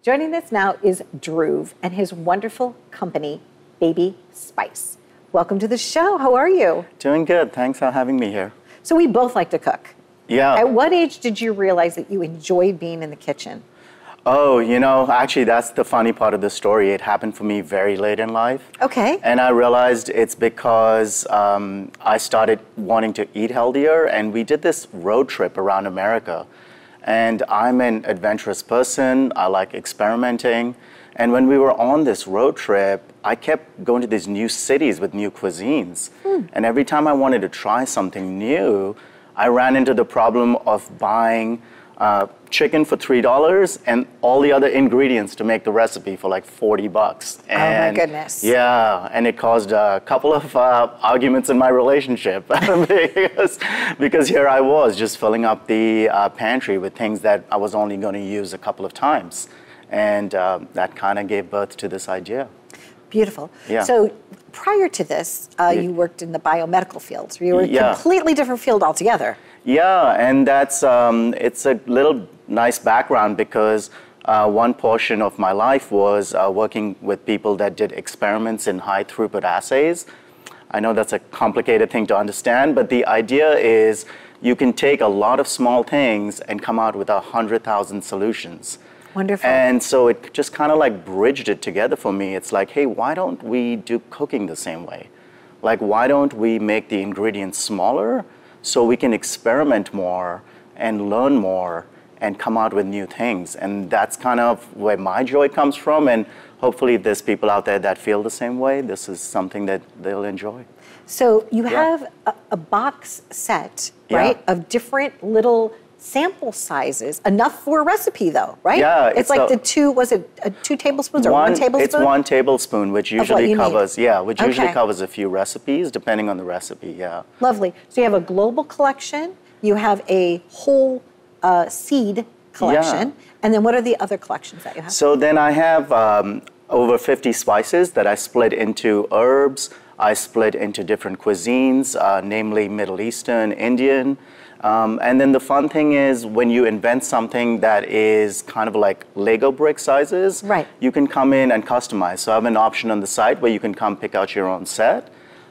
Joining us now is Dhruv and his wonderful company, Bebe Spice. Welcome to the show. How are you? Doing good. Thanks for having me here. So we both like to cook. Yeah. At what age did you realize that you enjoyed being in the kitchen? Oh, actually, that's the funny part of the story. It happened for me very late in life. Okay. And I realized it's because I started wanting to eat healthier, and we did this road trip around America. And I'm an adventurous person. I like experimenting. And when we were on this road trip, I kept going to these new cities with new cuisines. And every time I wanted to try something new, I ran into the problem of buying chicken for $3 and all the other ingredients to make the recipe for like $40. And oh my goodness. Yeah, and it caused a couple of arguments in my relationship because here I was just filling up the pantry with things that I was only going to use a couple of times. And that kind of gave birth to this idea. Beautiful. Yeah. So prior to this, you worked in the biomedical field. So you were a completely different field altogether. Yeah, and that's it's a little nice background because one portion of my life was working with people that did experiments in high throughput assays. I know that's a complicated thing to understand, but the idea is you can take a lot of small things and come out with 100,000 solutions. Wonderful. And so it just kind of like bridged it together for me. It's like, hey, why don't we do cooking the same way? Like, why don't we make the ingredients smaller so we can experiment more and learn more and come out with new things? And that's kind of where my joy comes from. And hopefully if there's people out there that feel the same way, this is something that they'll enjoy. So you have a box set, right, of different little sample sizes, enough for a recipe though, right? Yeah. It's like the two, was it 2 tablespoons or 1 tablespoon? It's 1 tablespoon, which usually covers, usually covers a few recipes, depending on the recipe, yeah. Lovely. So you have a global collection, you have a whole seed collection, and then what are the other collections that you have? So then I have over 50 spices that I split into herbs, I split into different cuisines, namely Middle Eastern, Indian. And then the fun thing is when you invent something that is kind of like Lego brick sizes, you can come in and customize. So I have an option on the site where you can come pick out your own set.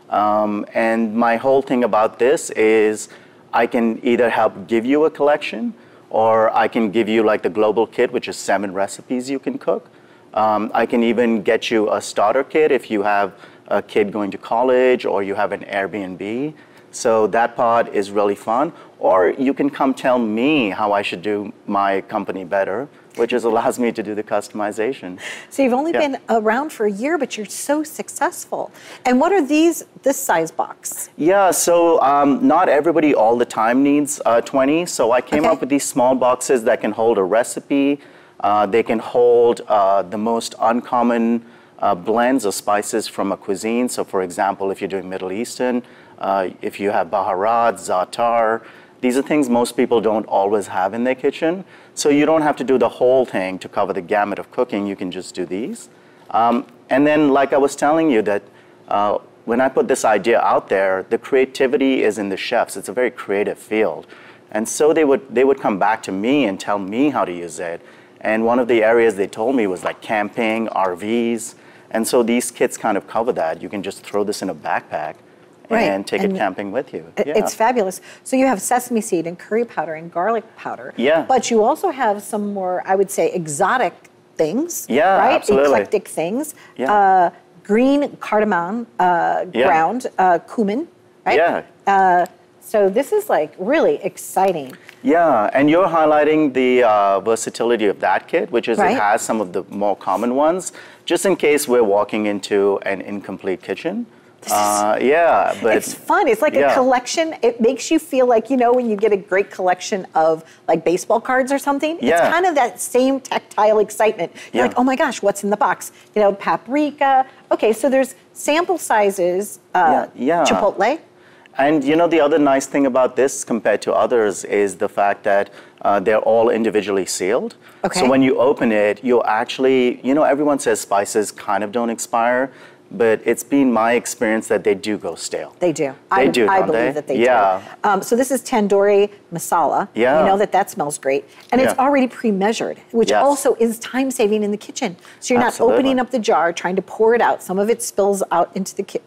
And my whole thing about this is I can either help give you a collection or I can give you like the global kit, which is 7 recipes you can cook. I can even get you a starter kit if you have a kid going to college or you have an Airbnb. So that part is really fun. Or you can come tell me how I should do my company better, which allows me to do the customization. So you've only been around for a year, but you're so successful. And what are this size box? Yeah, so not everybody all the time needs 20. So I came up with these small boxes that can hold a recipe. They can hold the most uncommon blends of spices from a cuisine. So for example, if you're doing Middle Eastern, if you have baharat, za'atar, these are things most people don't always have in their kitchen. So you don't have to do the whole thing to cover the gamut of cooking. You can just do these. And then, like I was telling you, that when I put this idea out there, the creativity is in the chefs. It's a very creative field. And so they would come back to me and tell me how to use it. And one of the areas they told me was like camping, RVs. And so these kits kind of cover that. You can just throw this in a backpack and take it camping with you. It's fabulous. So you have sesame seed and curry powder and garlic powder. Yeah. But you also have some more, I would say, exotic things. Yeah, right? Absolutely. Eclectic things. Yeah. Green cardamom ground, cumin, right? Yeah. So this is like really exciting. Yeah, and you're highlighting the versatility of that kit, which is it has some of the more common ones, just in case we're walking into an incomplete kitchen. But it's fun. It's like a collection. It makes you feel like, when you get a great collection of like baseball cards or something, it's kind of that same tactile excitement. You're like, oh my gosh, what's in the box? Paprika. Okay, so there's sample sizes, chipotle. And the other nice thing about this compared to others is the fact that they're all individually sealed. Okay. So when you open it, you'll actually, everyone says spices kind of don't expire. but it's been my experience that they do go stale. They do. I believe that they do. So this is tandoori masala. Yeah. You know that smells great. And it's already pre-measured, which also is time-saving in the kitchen. So you're not opening up the jar, trying to pour it out. Some of it spills out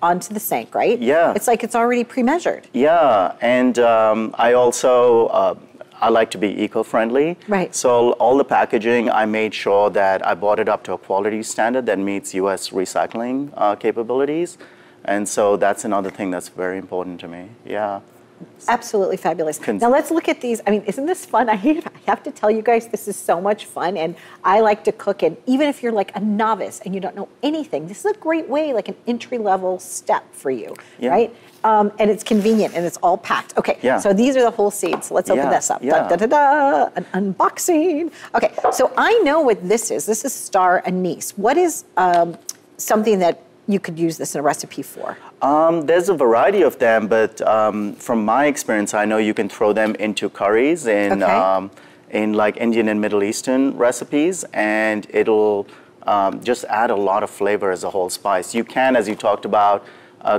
onto the sink, right? Yeah. It's like it's already pre-measured. Yeah, and I also... I like to be eco-friendly. Right. So all the packaging, I made sure that I brought it up to a quality standard that meets U.S. recycling capabilities. And so that's another thing that's very important to me. Yeah. Absolutely fabulous. Now let's look at these. I mean, isn't this fun? I have to tell you guys, this is so much fun. And I like to cook. And even if you're like a novice and you don't know anything, this is a great way, like an entry-level step for you, right? And it's convenient and it's all packed. Okay, so these are the whole seeds. Let's open this up. Da, da, da, da, an unboxing. Okay, so I know what this is. This is star anise. What is something that you could use this in a recipe for? There's a variety of them, but from my experience, I know you can throw them into curries in like Indian and Middle Eastern recipes, and it'll just add a lot of flavor as a whole spice. You can, as you talked about,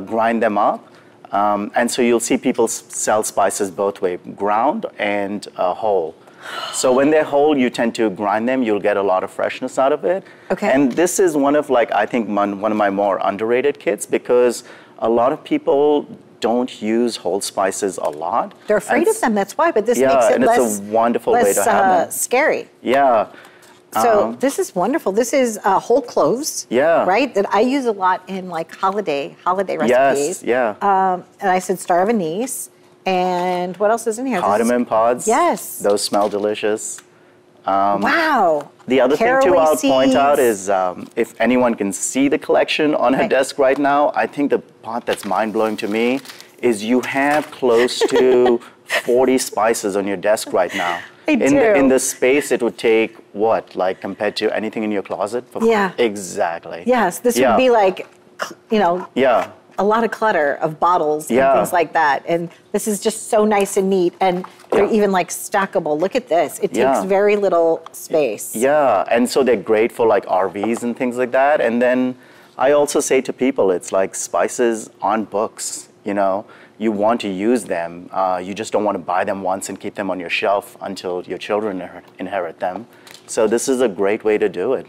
grind them up. And so you'll see people sell spices both ways, ground and whole. So when they're whole, you tend to grind them. You'll get a lot of freshness out of it. Okay. And this is one of, like, I think one of my more underrated kits, because a lot of people don't use whole spices a lot. They're afraid of them, that's why, but this makes it and less, it's a wonderful way to have them. Scary. Yeah. So this is wonderful. This is whole cloves, right? That I use a lot in like holiday recipes. Yes, and I said star of anise. And what else is in here? Cardamom pods. Yes. Those smell delicious. Wow. The other thing too I'll point out is if anyone can see the collection on her desk right now, I think the part that's mind-blowing to me is you have close to 40 spices on your desk right now. In the space it would take, what, like compared to anything in your closet? Exactly. Yes, this would be like, you know, a lot of clutter of bottles and things like that. And this is just so nice and neat. And they're even like stackable. Look at this. It takes very little space. Yeah, and so they're great for like RVs and things like that. And then I also say to people, it's like spices on books, you know. You want to use them. You just don't want to buy them once and keep them on your shelf until your children inherit them. So this is a great way to do it.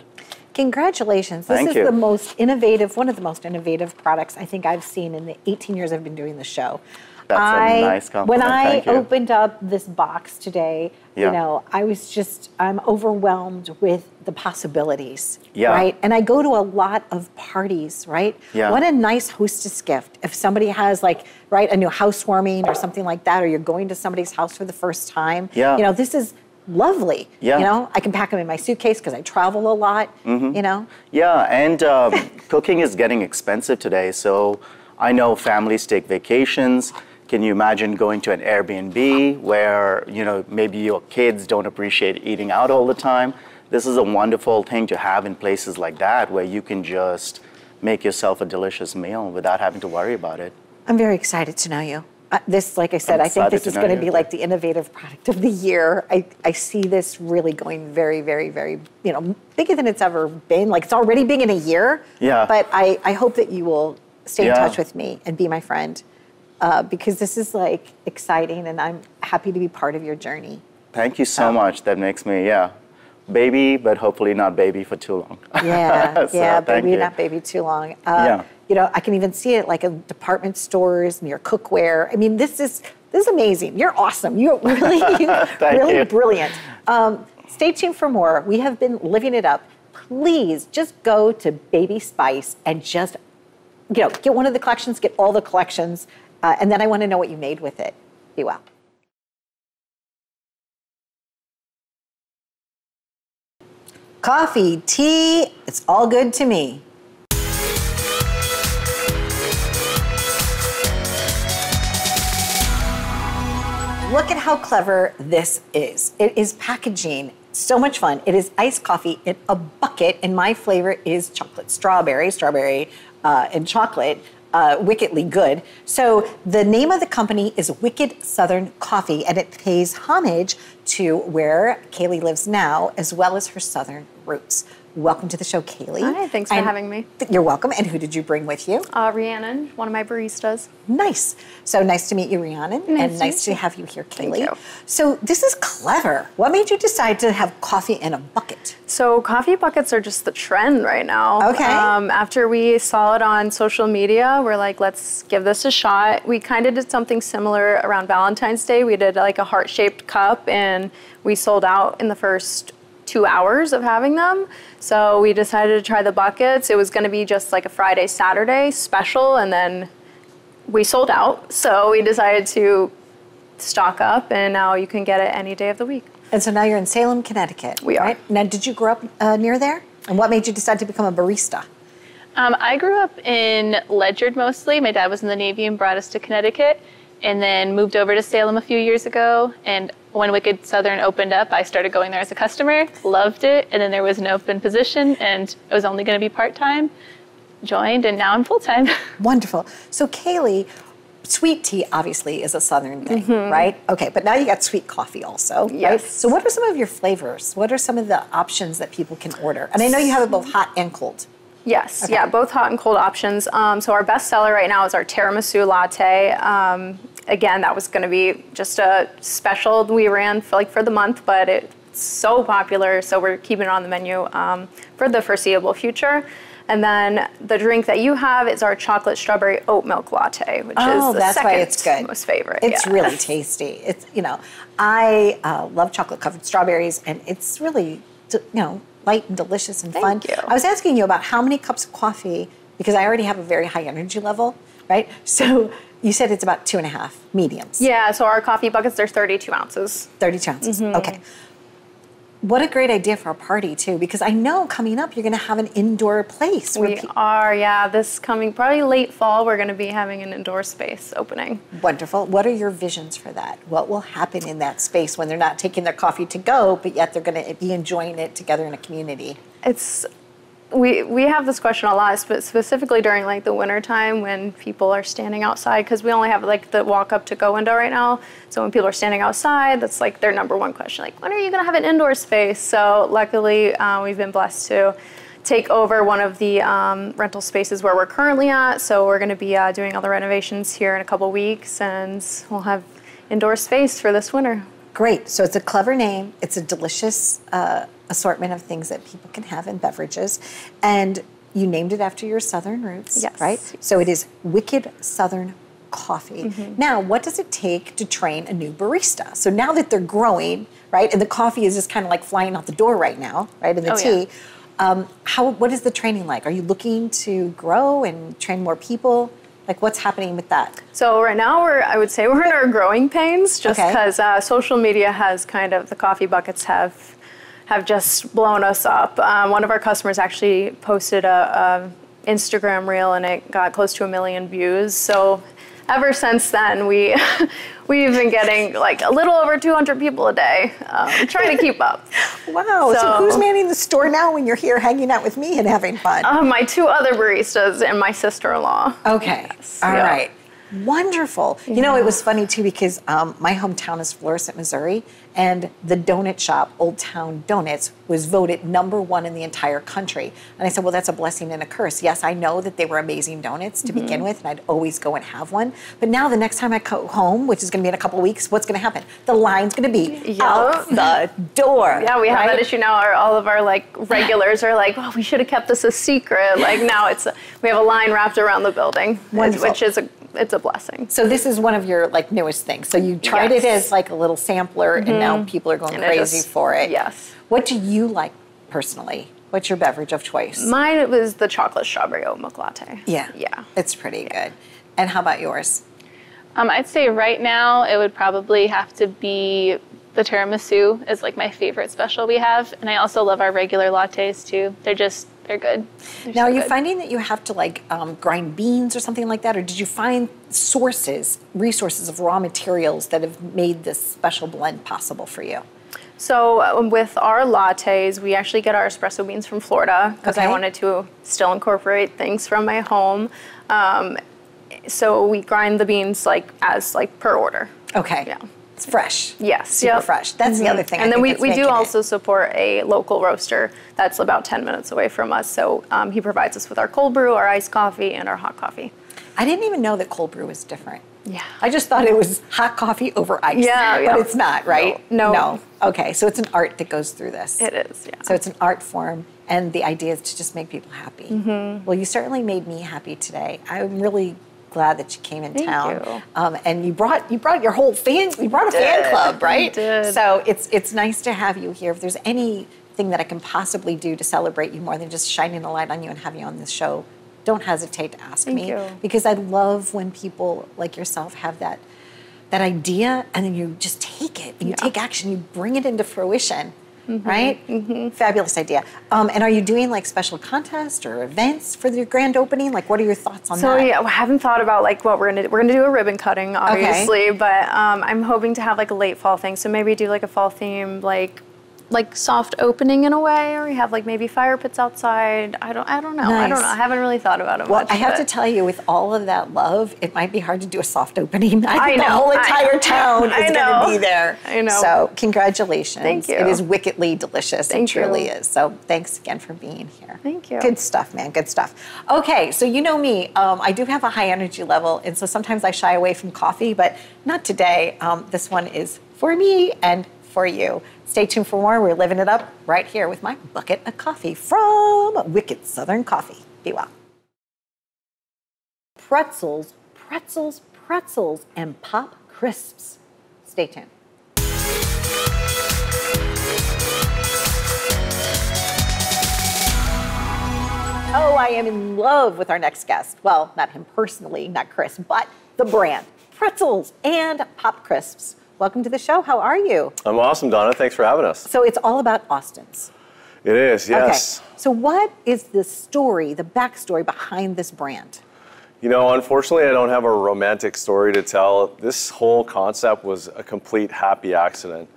Congratulations. This is the most innovative, one of the most innovative products I think I've seen in the 18 years I've been doing the show. That's a nice compliment. When I opened up this box today, you know, I'm overwhelmed with the possibilities, right? And I go to a lot of parties, right? What a nice hostess gift. If somebody has like, right, a new housewarming or something like that, or you're going to somebody's house for the first time, you know, this is lovely. You know, I can pack them in my suitcase because I travel a lot, you know? Yeah, and cooking is getting expensive today, so I know families take vacations. Can you imagine going to an Airbnb where, you know, maybe your kids don't appreciate eating out all the time? This is a wonderful thing to have in places like that where you can just make yourself a delicious meal without having to worry about it. I'm very excited to know you. This, like I said, I think this is going to be like the innovative product of the year. I see this really going very, very, very, you know, bigger than it's ever been. Like, it's already big in a year. But I hope that you will stay in touch with me and be my friend. Because this is like exciting and I'm happy to be part of your journey. Thank you so much. That makes me, baby, but hopefully not baby for too long. So, baby, not baby too long. You know, I can even see it like in department stores, near cookware. I mean, this is amazing. You're awesome. You're really brilliant. Stay tuned for more. We have been living it up. Please just go to Bebe Spice and just, you know, get one of the collections, get all the collections. And then I want to know what you made with it. Be well. Coffee, tea, it's all good to me. Look at how clever this is. It is packaging. So much fun. It is iced coffee in a bucket, and my flavor is chocolate strawberry and chocolate. Wickedly good. So the name of the company is Wicked Southern Coffee, and it pays homage to where Kaylee lives now, as well as her Southern roots. welcome to the show, Kaylee. Hi, thanks for having me. You're welcome. And who did you bring with you? Rhiannon, one of my baristas. Nice. So nice to meet you, Rhiannon. And nice to have you here, Kaylee. Thank you. So this is clever. What made you decide to have coffee in a bucket? So coffee buckets are just the trend right now. Okay. After we saw it on social media, we're like, let's give this a shot. We kind of did something similar around Valentine's Day. We did like a heart-shaped cup, and we sold out in the first 2 hours of having them. So we decided to try the buckets. It was going to be just like a Friday, Saturday special, and then we sold out. So we decided to stock up, and now you can get it any day of the week. And so now you're in Salem, Connecticut. We are. Right? Now, did you grow up near there? And what made you decide to become a barista? I grew up in Ledyard mostly. My dad was in the Navy and brought us to Connecticut, and then moved over to Salem a few years ago. And when Wicked Southern opened up, I started going there as a customer, loved it, and then there was an open position, and it was only going to be part-time. Joined, and now I'm full-time. Wonderful. So Kaylee, sweet tea obviously is a Southern thing, right? Okay, but now you got sweet coffee also, Yes. right? So what are some of your flavors? What are some of the options that people can order? And I know you have it both hot and cold. Yes, Okay. yeah, both hot and cold options. So our best seller right now is our tiramisu latte. Again, that was going to be just a special we ran for the month, but it's so popular, so we're keeping it on the menu for the foreseeable future. And then the drink that you have is our chocolate strawberry oat milk latte, which is the that's why it's good. most favorite. It's really tasty. It's, I love chocolate covered strawberries, and it's really, light and delicious and fun. Thank you. I was asking you about how many cups of coffee, because I already have a very high energy level, right? So you said it's about 2.5 mediums. Yeah, so our coffee buckets, they're 32 ounces. 32 ounces. Okay. What a great idea for a party, too, because I know coming up you're going to have an indoor place. We are, yeah. This coming, probably late fall, we're going to be having an indoor space opening. Wonderful. What are your visions for that? What will happen in that space when they're not taking their coffee to go, but yet they're going to be enjoying it together in a community? We have this question a lot, specifically during like the winter time when people are standing outside, because we only have like the walk up to go window right now. So when people are standing outside, that's like their number one question, like, when are you going to have an indoor space? So luckily we've been blessed to take over one of the rental spaces where we're currently at. So we're going to be doing all the renovations here in a couple weeks, and we'll have indoor space for this winter. Great. So it's a clever name. It's a delicious assortment of things that people can have in beverages. And you named it after your Southern roots, yes. right? So it is Wicked Southern Coffee. Now, what does it take to train a new barista? So now that they're growing, right, and the coffee is just kind of like flying out the door right now, right, and the tea, what is the training like? Are you looking to grow and train more people? Like, what's happening with that? So right now, I would say we're in our growing pains, just because social media has the coffee buckets have just blown us up. One of our customers actually posted a Instagram reel, and it got close to 1 million views. So ever since then, we've been getting like a little over 200 people a day, trying to keep up. Wow, so who's manning the store now when you're here hanging out with me and having fun? My 2 other baristas and my sister-in-law. Okay, yes. All right. Wonderful. Yeah. You know, it was funny too, because my hometown is Florissant, Missouri, and the donut shop, Old Town Donuts, was voted #1 in the entire country. And I said, well, that's a blessing and a curse. Yes, I know that they were amazing donuts to begin with, and I'd always go and have one. But now the next time I go home, which is going to be in a couple of weeks, what's going to happen? The line's going to be out the door. Yeah, we have that issue now. All of our regulars are like, well, we should have kept this a secret. Like now we have a line wrapped around the building, which is it's a blessing. So this is one of your newest things. So you tried it as like a little sampler, and now people are going crazy for it. Yes. What do you like personally? What's your beverage of choice? Mine was the chocolate strawberry oat milk latte. Yeah. Yeah. It's pretty good. And how about yours? I'd say right now it would probably have to be the tiramisu is like my favorite special we have. And I also love our regular lattes too. They're good. Now, are you finding that you have to grind beans or something like that? Or did you find resources of raw materials that have made this special blend possible for you? So with our lattes, we actually get our espresso beans from Florida because I wanted to still incorporate things from my home. So we grind the beans as per order. Okay. Yeah. It's fresh. Yes. Super fresh. That's the other thing. And then we do also support a local roaster that's about 10 minutes away from us. So he provides us with our cold brew, our iced coffee, and our hot coffee. I didn't even know that cold brew was different. Yeah. I just thought it was hot coffee over ice. Yeah. But it's not, right? No. Okay, so it's an art that goes through this. It is, yeah. So it's an art form, and the idea is to just make people happy. Well, you certainly made me happy today. I'm really glad that you came in town. Thank you. And you brought your whole fan. You brought a fan club, right? I did. So it's nice to have you here. If there's anything that I can possibly do to celebrate you more than just shining a light on you and have you on this show, don't hesitate to ask me. Thank you. Because I love when people like yourself have that idea and then you just take it and you take action. You bring it into fruition. Right? Fabulous idea. And are you doing like special contests or events for your grand opening? Like, what are your thoughts on that? So yeah, I haven't thought about like what we're gonna do. We're gonna do a ribbon cutting, obviously, but I'm hoping to have like a late fall thing. So maybe do like a fall theme, like soft opening in a way, or we have like maybe fire pits outside. I don't know. Nice. I don't know. I haven't really thought about it Well, much. I have to tell you, with all of that love, it might be hard to do a soft opening. I think know. the whole entire town is going to be there. I know. So congratulations. Thank you. It is wickedly delicious. Thank it truly you. is. So thanks again for being here. Thank you. Good stuff, man. Good stuff. Okay, so you know me. I do have a high energy level, and so sometimes I shy away from coffee, but not today. This one is for me and for you. Stay tuned for more. We're living it up right here with my bucket of coffee from Wicked Southern Coffee. Be well. Pretzels, pretzels, pretzels, and pop crisps. Stay tuned. Oh, I am in love with our next guest. Well, not him personally, not Chris, but the brand. Pretzels and pop crisps. Welcome to the show. How are you? I'm awesome, Donna. Thanks for having us. So it's all about Austin's. It is, yes. Okay. So what is the story, the backstory behind this brand? You know, unfortunately, I don't have a romantic story to tell. This whole concept was a complete happy accident.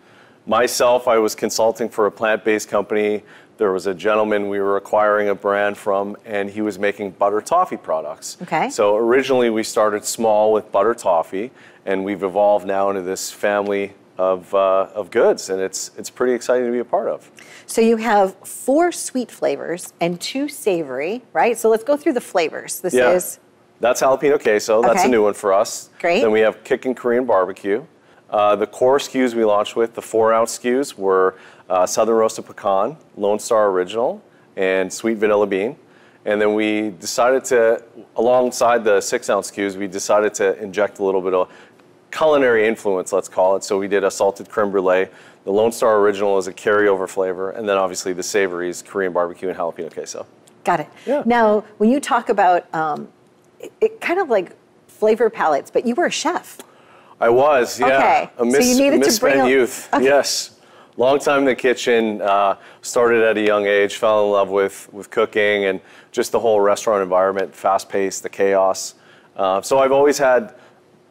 Myself, I was consulting for a plant-based company. There was a gentleman we were acquiring a brand from, and he was making butter toffee products. Okay. So originally, we started small with butter toffee, and we've evolved now into this family of goods, and it's pretty exciting to be a part of. So you have 4 sweet flavors and 2 savory, right? So let's go through the flavors. This is... That's jalapeno queso. That's a new one for us. Great. Then we have kickin' Korean barbecue. The core SKUs we launched with, the 4-ounce SKUs, were Southern Roasted Pecan, Lone Star Original, and Sweet Vanilla Bean. And then we decided to, alongside the 6-ounce SKUs, we decided to inject a little bit of culinary influence, let's call it. So we did a salted creme brulee. The Lone Star Original is a carryover flavor. And then obviously the savories, Korean barbecue and jalapeno queso. Got it. Yeah. Now, when you talk about it kind of like flavor palettes, but you were a chef. I was, yeah. Okay. A So you needed to bring youth. Okay. Yes. Long time in the kitchen, started at a young age, fell in love with cooking and just the whole restaurant environment, fast-paced, the chaos. So I've always had,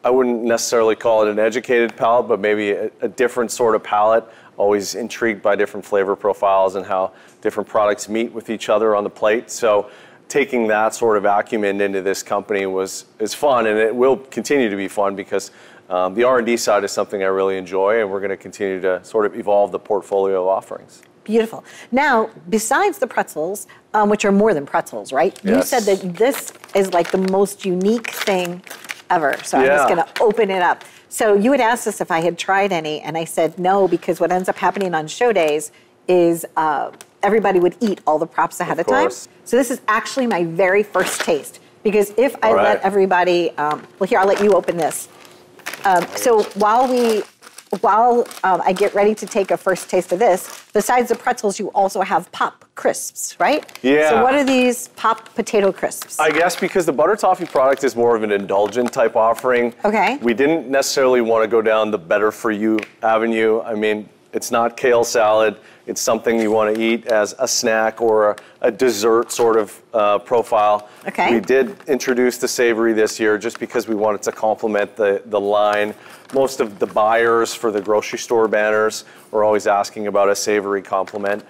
I wouldn't necessarily call it an educated palate, but maybe a different sort of palate, always intrigued by different flavor profiles and how different products meet with each other on the plate. So taking that sort of acumen into this company is fun, and it will continue to be fun because the R&D side is something I really enjoy, and we're going to continue to sort of evolve the portfolio of offerings. Beautiful. Now, besides the pretzels, which are more than pretzels, right? Yes. You said that this is like the most unique thing ever. So I'm just going to open it up. So you had asked us if I had tried any, and I said no, because what ends up happening on show days is everybody would eat all the props ahead of time. So this is actually my very first taste, because if I let everybody, well, here, I'll let you open this. So while I get ready to take a first taste of this, besides the pretzels, you also have pop crisps, right? Yeah. So what are these pop potato crisps? I guess because the butter toffee product is more of an indulgent type offering. Okay. We didn't necessarily want to go down the better for you avenue. I mean, it's not kale salad. It's something you want to eat as a snack or a dessert sort of profile. Okay. We did introduce the savory this year just because we wanted to complement the line. Most of the buyers for the grocery store banners were always asking about a savory complement.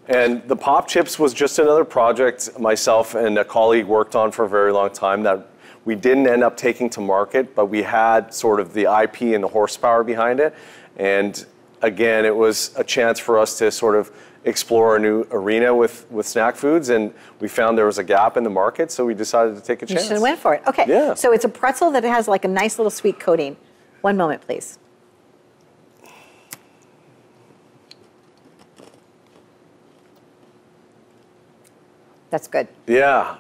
And the pop chips was just another project myself and a colleague worked on for a very long time that we didn't end up taking to market, but we had sort of the IP and the horsepower behind it. And again, it was a chance for us to sort of explore a new arena with snack foods, and we found there was a gap in the market, so we decided to take a chance. You should have went for it. Okay, yeah. So it's a pretzel that has like a nice little sweet coating. One moment, please. That's good. Yeah,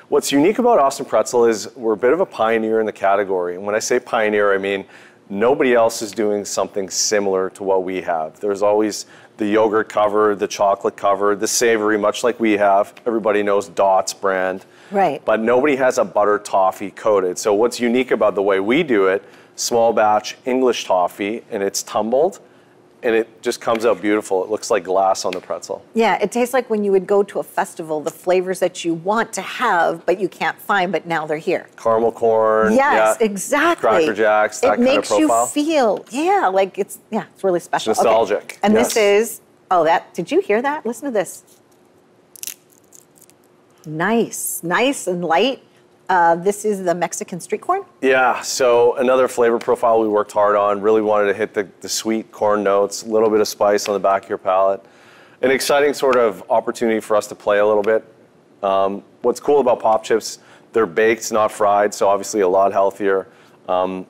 what's unique about Austin Pretzel is we're a bit of a pioneer in the category. And when I say pioneer, I mean nobody else is doing something similar to what we have. There's always the yogurt covered, the chocolate covered, the savory, much like we have. Everybody knows Dot's brand. Right. But nobody has a butter toffee coated. So what's unique about the way we do it, small batch English toffee, and it's tumbled, and it just comes out beautiful. It looks like glass on the pretzel. Yeah, it tastes like when you would go to a festival, the flavors that you want to have, but you can't find, but now they're here. Caramel corn. Yes, yeah, exactly. Cracker Jacks, that kind of profile. It makes you feel, like it's really special. It's nostalgic. Okay. And this is, did you hear that? Listen to this. Nice and light. This is the Mexican street corn? Yeah, so another flavor profile we worked hard on, really wanted to hit the sweet corn notes, a little bit of spice on the back of your palate. An exciting sort of opportunity for us to play a little bit. What's cool about Pop Chips, they're baked, not fried, so obviously a lot healthier.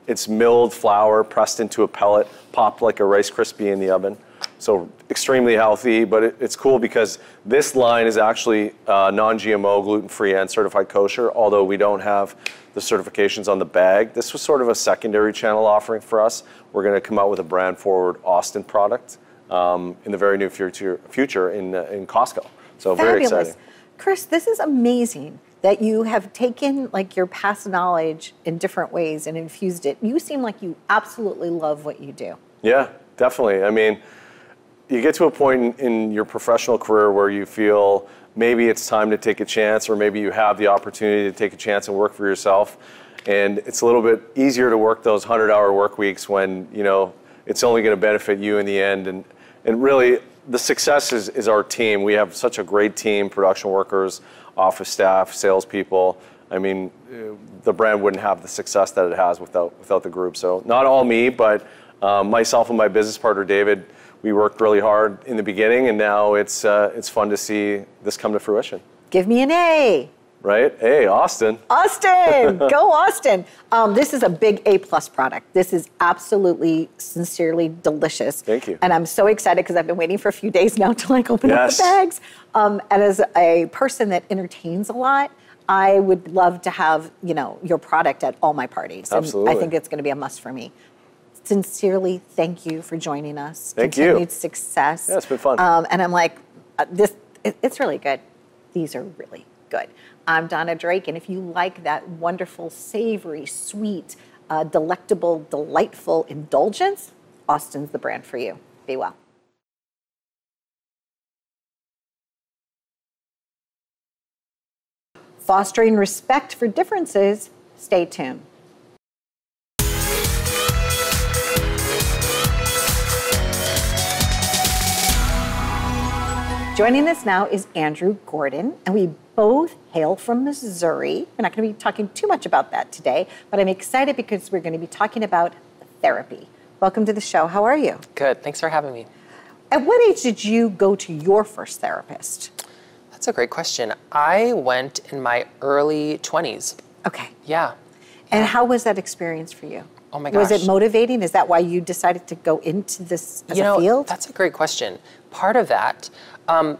It's milled flour pressed into a pellet, popped like a Rice Krispie in the oven. So extremely healthy, but it's cool because this line is actually non-GMO, gluten-free, and certified kosher, although we don't have the certifications on the bag. This was sort of a secondary channel offering for us. We're going to come out with a brand-forward Austin product in the very near future in Costco. So Fabulous. Very exciting. Chris, this is amazing that you have taken like your past knowledge in different ways and infused it. You seem like you absolutely love what you do. Yeah, definitely. I mean, you get to a point in your professional career where you feel maybe it's time to take a chance, or maybe you have the opportunity to take a chance and work for yourself. And it's a little bit easier to work those 100-hour work weeks when, it's only going to benefit you in the end. And really, the success is our team. We have such a great team, production workers, office staff, salespeople. I mean, the brand wouldn't have the success that it has without the group. So not all me, but myself and my business partner, David, we worked really hard in the beginning, and now it's fun to see this come to fruition. Give me an A. Right? Hey, Austin. Austin, go Austin. This is a big A+ product. This is absolutely, sincerely delicious. Thank you. And I'm so excited because I've been waiting for a few days now to open up the bags. And as a person that entertains a lot, I would love to have, your product at all my parties. Absolutely. And I think it's going to be a must for me. Sincerely, thank you for joining us. Thank you. Continued success. Yeah, it's been fun. And I'm like, it's really good. These are really good. I'm Donna Drake, and if you like that wonderful, savory, sweet, delectable, delightful indulgence, Austin's the brand for you. Be well. Fostering respect for differences, stay tuned. Joining us now is Andrew Gordon, and we both hail from Missouri. We're not going to be talking too much about that today, but I'm excited because we're going to be talking about therapy. Welcome to the show. How are you? Good. Thanks for having me. At what age did you go to your first therapist? That's a great question. I went in my early 20s. Okay. Yeah. And how was that experience for you? Oh my gosh. Was it motivating? Is that why you decided to go into this as a field? That's a great question. Part of that.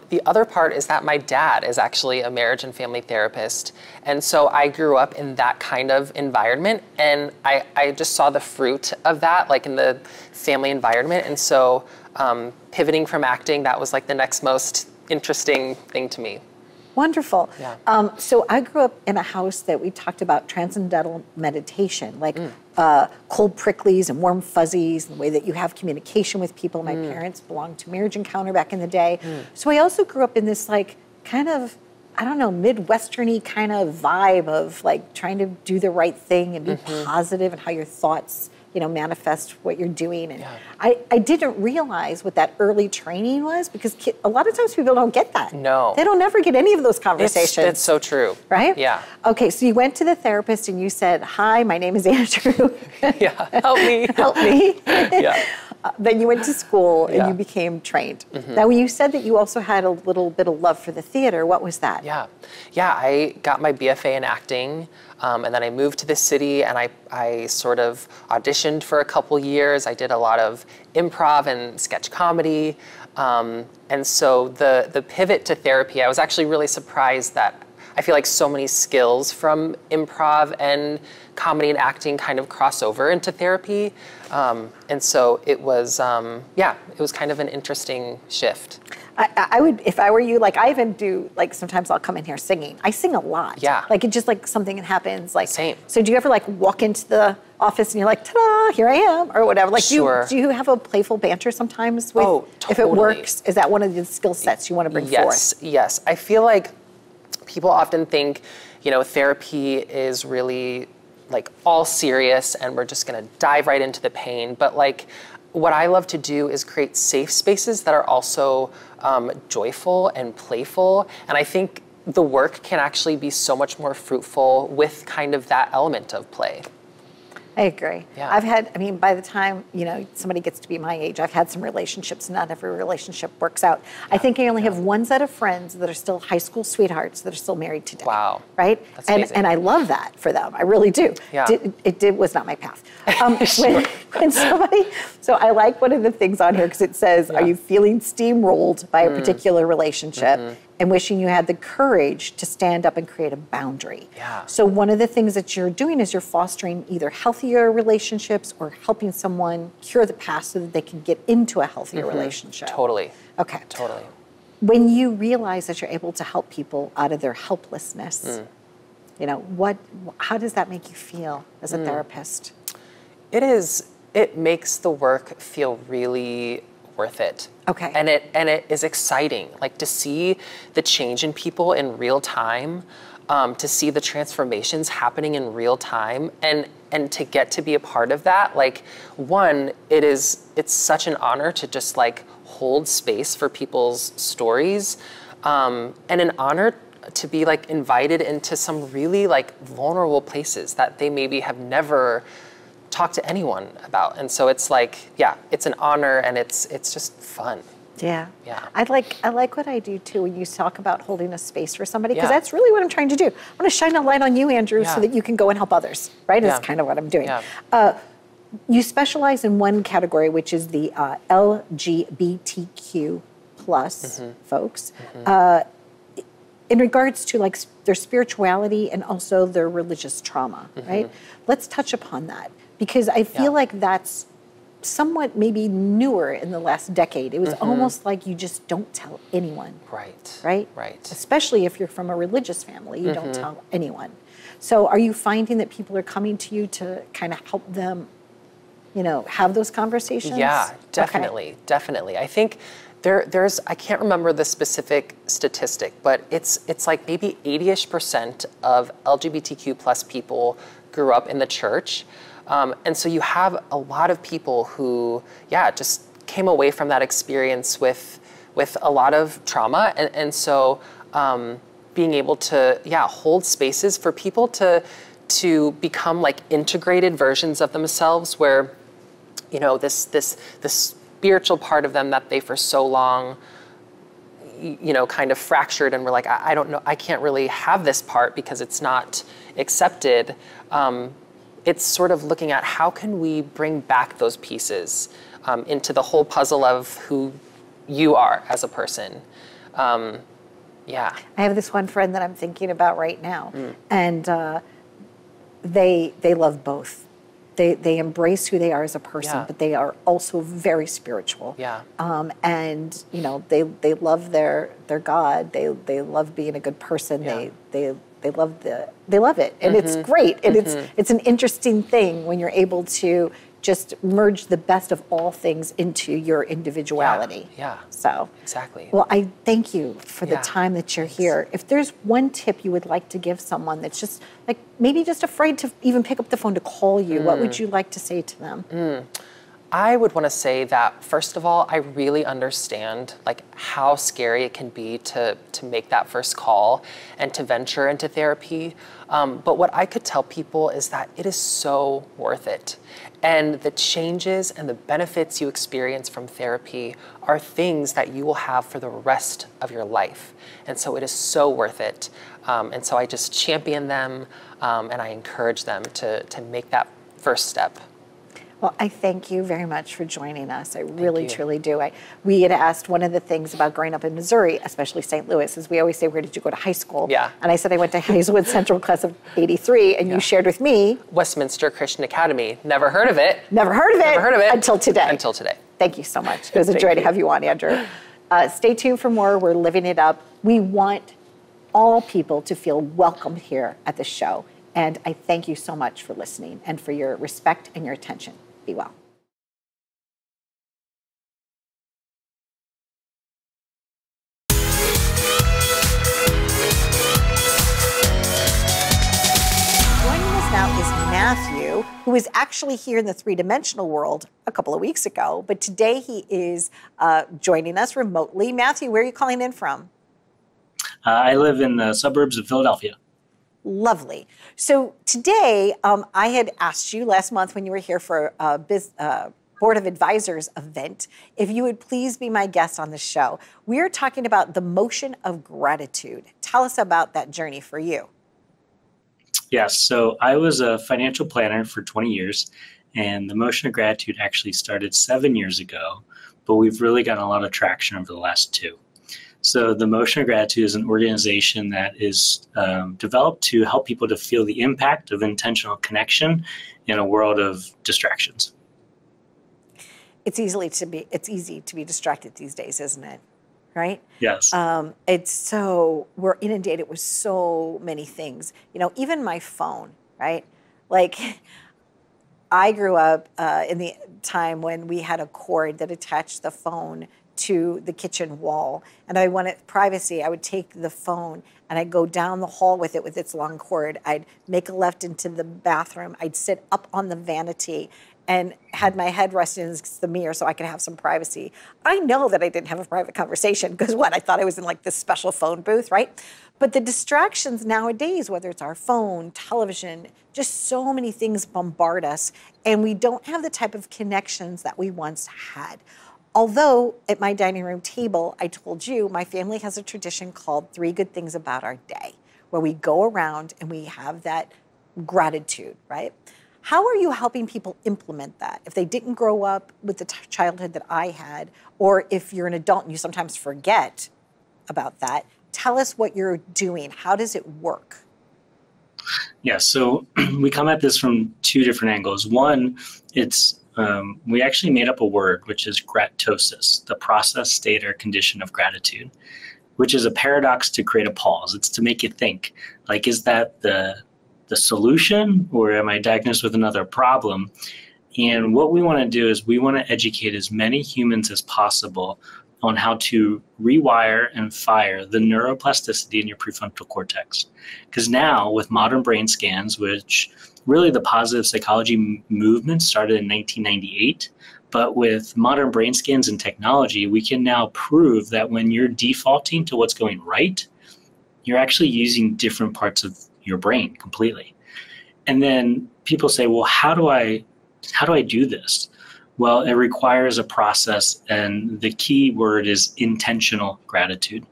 The other part is that my dad is actually a marriage and family therapist. And so I grew up in that kind of environment, and I just saw the fruit of that, like in the family environment. And so pivoting from acting, that was like the next most interesting thing to me. Wonderful. Yeah. So I grew up in a house that we talked about transcendental meditation, like cold pricklies and warm fuzzies, and the way that you have communication with people. My parents belonged to Marriage Encounter back in the day. So I also grew up in this kind of, Midwestern-y kind of vibe of trying to do the right thing and be positive, and how your thoughts manifest what you're doing. And I didn't realize what that early training was, because a lot of times people don't get that. No. They don't ever get any of those conversations. It's so true. Right? Yeah. Okay, so you went to the therapist and you said, "Hi, my name is Andrew." Help me. Help me. Yeah. Then you went to school and you became trained. Now, when you said that you also had a little bit of love for the theater, what was that? Yeah, I got my BFA in acting, and then I moved to the city, and I sort of auditioned for a couple years. I did a lot of improv and sketch comedy, and so the pivot to therapy, I was actually really surprised that I feel like so many skills from improv and comedy and acting kind of cross over into therapy. And so it was kind of an interesting shift. I would, if I were you, like I even do, like sometimes I'll come in here singing. I sing a lot. Yeah. Like it's just like something that happens. Like, same. So do you ever like walk into the office and you're like, ta-da, here I am, or whatever? Like sure. do you have a playful banter sometimes with, totally. If it works? Is that one of the skill sets you want to bring forth? Yes. I feel like people often think, therapy is really like all serious and we're just going to dive right into the pain. But like what I love to do is create safe spaces that are also joyful and playful. And I think the work can actually be so much more fruitful with kind of that element of play. I agree. Yeah. By the time, somebody gets to be my age, I've had some relationships. Not every relationship works out. Yeah. I think I only have one set of friends that are still high school sweethearts that are still married today. Wow. Right? That's amazing. And I love that for them. I really do. Yeah. It was not my path. Sure. When somebody, so I like one of the things on here because it says, are you feeling steamrolled by a particular relationship? And wishing you had the courage to stand up and create a boundary. Yeah. So one of the things that you're doing is you're fostering either healthier relationships or helping someone cure the past so that they can get into a healthier relationship. Totally. Okay. Totally. When you realize that you're able to help people out of their helplessness, how does that make you feel as a therapist? It makes the work feel really worth it. Okay. And it is exciting, like to see the change in people in real time, to see the transformations happening in real time, and to get to be a part of that. Like, one, it's such an honor to just like hold space for people's stories, and an honor to be like invited into some really like vulnerable places that they maybe have never talk to anyone about. And so it's like, it's an honor and it's just fun. Yeah. Yeah. I like what I do too when you talk about holding a space for somebody, because that's really what I'm trying to do. I want to shine a light on you, Andrew, so that you can go and help others, right? That's kind of what I'm doing. Yeah. You specialize in one category, which is the LGBTQ plus folks. In regards to like their spirituality and also their religious trauma, right? Let's touch upon that, because I feel like that's somewhat maybe newer in the last decade. It was almost like you just don't tell anyone. Right. Right? Right. Especially if you're from a religious family, you don't tell anyone. So are you finding that people are coming to you to kind of help them, have those conversations? Yeah, definitely. Okay. Definitely. I think there's I can't remember the specific statistic, but it's like maybe 80-ish% of LGBTQ plus people grew up in the church. And so you have a lot of people who, just came away from that experience with a lot of trauma. And so being able to, hold spaces for people to become like integrated versions of themselves where, this spiritual part of them that they for so long, kind of fractured and were like, I don't know, I can't really have this part because it's not accepted. It's sort of looking at how can we bring back those pieces into the whole puzzle of who you are as a person. I have this one friend that I'm thinking about right now, and they love both. They embrace who they are as a person, but they are also very spiritual. And they love their God. They love being a good person. They love it, and it's great. And it's an interesting thing when you're able to just merge the best of all things into your individuality. Yeah. So. Exactly. Well, I thank you for the time that you're here. If there's one tip you would like to give someone that's just like maybe just afraid to even pick up the phone to call you, what would you like to say to them? I would want to say that, first of all, I really understand like how scary it can be to make that first call and to venture into therapy. But what I could tell people is that it is so worth it. And the changes and the benefits you experience from therapy are things that you will have for the rest of your life. And so it is so worth it. And so I just champion them and I encourage them to make that first step. Well, I thank you very much for joining us. I really, truly do. We had asked one of the things about growing up in Missouri, especially St. Louis, is we always say, where did you go to high school? Yeah. And I said I went to Hazelwood Central class of 83, and you shared with me. Westminster Christian Academy. Never heard of it. Never heard of it. Never heard of it. Until today. Until today. Thank you so much. It was a joy to have you on, Andrew. Stay tuned for more. We're living it up. We want all people to feel welcome here at the show. And I thank you so much for listening and for your respect and your attention. Be well. Now is Matthew, who was actually here in the three-dimensional world a couple of weeks ago, but today he is joining us remotely. Matthew, where are you calling in from? I live in the suburbs of Philadelphia. Lovely. So today, I had asked you last month when you were here for a Board of Advisors event, if you would please be my guest on the show. We are talking about the motion of gratitude. Tell us about that journey for you. Yes, so I was a financial planner for 20 years, and the motion of gratitude actually started 7 years ago, but we've really gotten a lot of traction over the last 2. So the motion of gratitude is an organization that is developed to help people to feel the impact of intentional connection in a world of distractions. It's easy to be distracted these days, isn't it? Right? Yes. We're inundated with so many things. You know, even my phone, right? Like, I grew up in the time when we had a cord that attached the phone to the kitchen wall, and I wanted privacy. I would take the phone and I'd go down the hall with it with its long cord. I'd make a left into the bathroom. I'd sit up on the vanity and had my head rested against the mirror so I could have some privacy. I know that I didn't have a private conversation because I thought I was in like this special phone booth, right? But the distractions nowadays, whether it's our phone, television, just so many things bombard us, and we don't have the type of connections that we once had. Although at my dining room table, I told you, my family has a tradition called 3 Good Things About Our Day, where we go around and we have that gratitude, right? How are you helping people implement that? If they didn't grow up with the childhood that I had, or if you're an adult and you sometimes forget about that, tell us what you're doing. How does it work? Yeah, so we come at this from 2 different angles. One, it's we actually made up a word, which is gratosis, the process, state, or condition of gratitude, which is a paradox to create a pause. It's to make you think, like, is that the solution, or am I diagnosed with another problem? And what we want to do is we want to educate as many humans as possible on how to rewire and fire the neuroplasticity in your prefrontal cortex. Because now with modern brain scans, which really the positive psychology movement started in 1998, but with modern brain scans and technology, we can now prove that when you're defaulting to what's going right, you're actually using different parts of your brain completely. And then people say, well, how do I do this? Well, it requires a process, and the key word is intentional gratitude.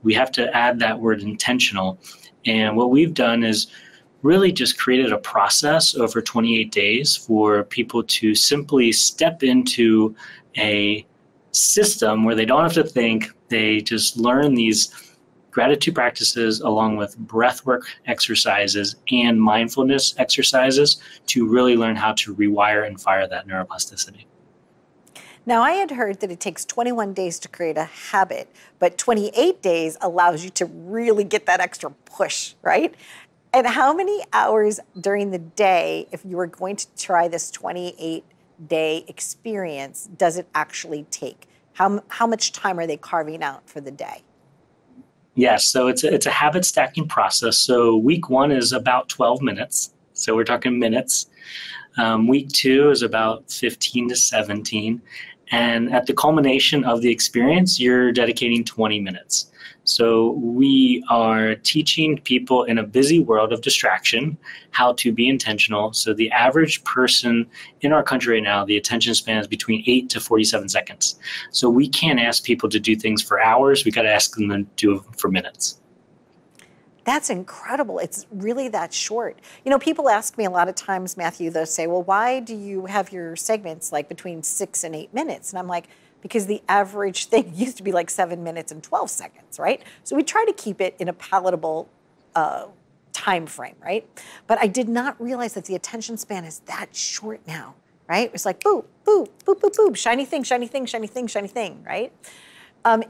We have to add that word intentional. And what we've done is really just created a process over 28 days for people to simply step into a system where they don't have to think. They just learn these gratitude practices along with breathwork exercises and mindfulness exercises to really learn how to rewire and fire that neuroplasticity. Now, I had heard that it takes 21 days to create a habit, but 28 days allows you to really get that extra push, right? And how many hours during the day, if you were going to try this 28 day experience does it actually take? How much time are they carving out for the day? Yes, so it's a habit stacking process. So week 1 is about 12 minutes. So we're talking minutes. Week 2 is about 15 to 17. And at the culmination of the experience, you're dedicating 20 minutes. So we are teaching people in a busy world of distraction how to be intentional. So the average person in our country right now, the attention span is between 8 to 47 seconds. So we can't ask people to do things for hours. We got to ask them to do it for minutes. That's incredible. It's really that short. You know, people ask me a lot of times, Matthew, they'll say, well, why do you have your segments like between 6 and 8 minutes? And I'm like, because the average thing used to be like 7 minutes and 12 seconds, right? So we try to keep it in a palatable time frame, right? But I did not realize that the attention span is that short now, right? It's like, boop, boop, boop, boop, boop, shiny thing, shiny thing, shiny thing, shiny thing, right?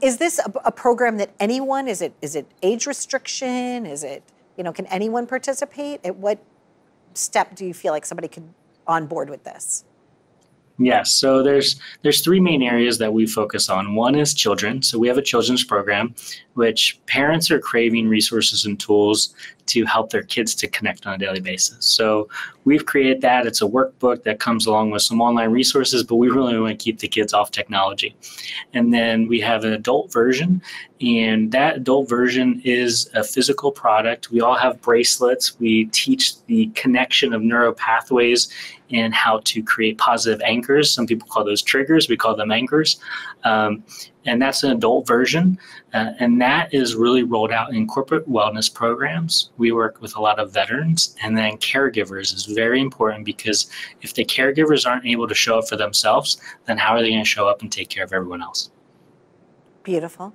Is this a program that anyone, is it age restriction? Is it, can anyone participate? At what step do you feel like somebody could on board with this? Yes, so there's 3 main areas that we focus on. One is children. So we have a children's program, which parents are craving resources and tools to help their kids to connect on a daily basis. So we've created that. It's a workbook that comes along with some online resources, but we really want to keep the kids off technology. And then we have an adult version, and that adult version is a physical product. We all have bracelets. We teach the connection of neural pathways and how to create positive anchors. Some people call those triggers. We call them anchors. And that's an adult version. And that is really rolled out in corporate wellness programs. We work with a lot of veterans, and then caregivers is very important, because if the caregivers aren't able to show up for themselves, then how are they going to show up and take care of everyone else? Beautiful.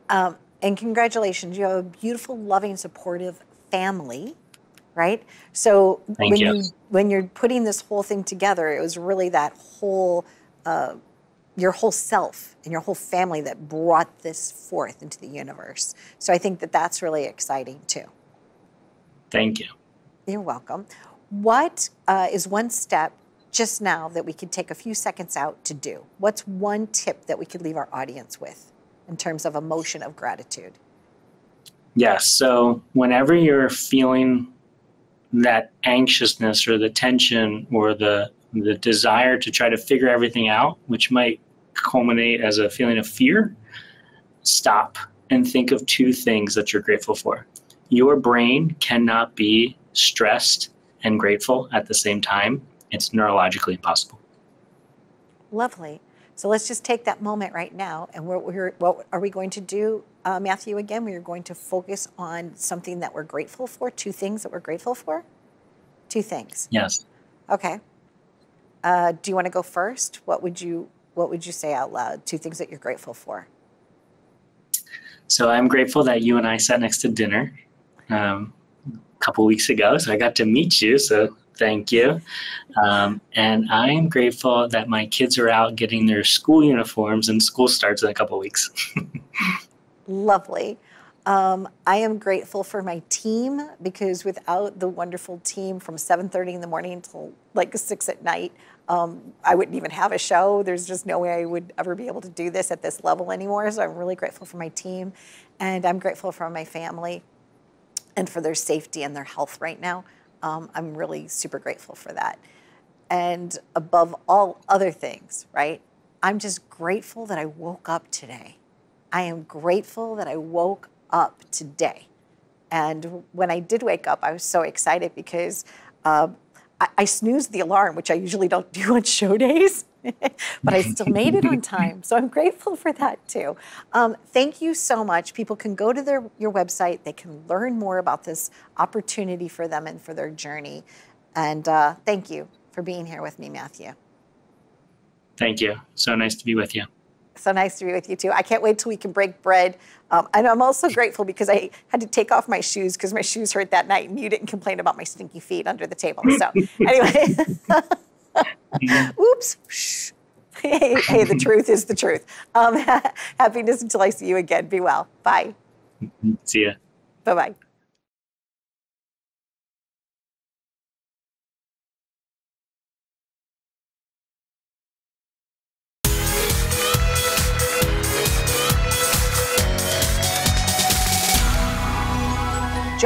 And congratulations. You have a beautiful, loving, supportive family, right? So when you're putting this whole thing together, it was really that whole, your whole self and your whole family that brought this forth into the universe. So I think that that's really exciting too. Thank you. You're welcome. What is one step just now that we could take a few seconds out to do? What's one tip that we could leave our audience with in terms of emotion of gratitude? Yes, so whenever you're feeling that anxiousness or the tension or the desire to try to figure everything out, which might culminate as a feeling of fear, stop and think of 2 things that you're grateful for. Your brain cannot be stressed and grateful at the same time. It's neurologically impossible. Lovely. So let's just take that moment right now. And what are we going to do, Matthew, again? We are going to focus on something that we're grateful for, 2 things that we're grateful for? 2 things. Yes. Okay. Do you want to go first? What would you say out loud? 2 things that you're grateful for. So I'm grateful that you and I sat next to dinner a couple weeks ago. So I got to meet you. So thank you. And I'm grateful that my kids are out getting their school uniforms, and school starts in a couple weeks. Lovely. I am grateful for my team, because without the wonderful team from 7:30 in the morning until like 6 at night, I wouldn't even have a show. There's just no way I would ever be able to do this at this level anymore. So I'm really grateful for my team, and I'm grateful for my family and for their safety and their health right now. I'm really super grateful for that. And above all other things, right, I'm just grateful that I woke up today. I am grateful that I woke up today. And when I did wake up, I was so excited because I snoozed the alarm, which I usually don't do on show days, but I still made it on time. So I'm grateful for that too. Thank you so much. People can go to your website. They can learn more about this opportunity for them and for their journey. And thank you for being here with me, Matthew. Thank you. So nice to be with you. So nice to be with you too. I can't wait till we can break bread. And I'm also grateful because I had to take off my shoes because my shoes hurt that night, and you didn't complain about my stinky feet under the table. So anyway, oops. Hey, the truth is the truth. Happiness until I see you again. Be well. Bye. See ya. Bye-bye.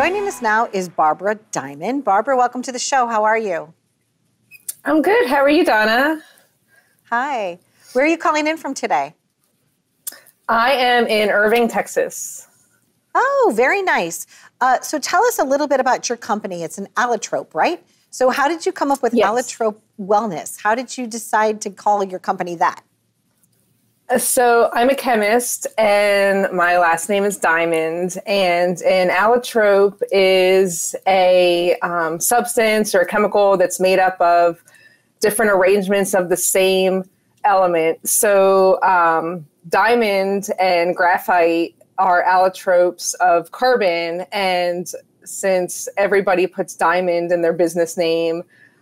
Joining us now is Barbara Diamond. Barbara, welcome to the show. How are you? I'm good. How are you, Donna? Hi. Where are you calling in from today? I am in Irving, Texas. Oh, very nice. So tell us a little bit about your company. It's an allotrope, right? So how did you come up with Allotrope Wellness? How did you decide to call your company that? So I'm a chemist, and my last name is Diamond. And an allotrope is a substance or a chemical that's made up of different arrangements of the same element. So diamond and graphite are allotropes of carbon. And since everybody puts diamond in their business name,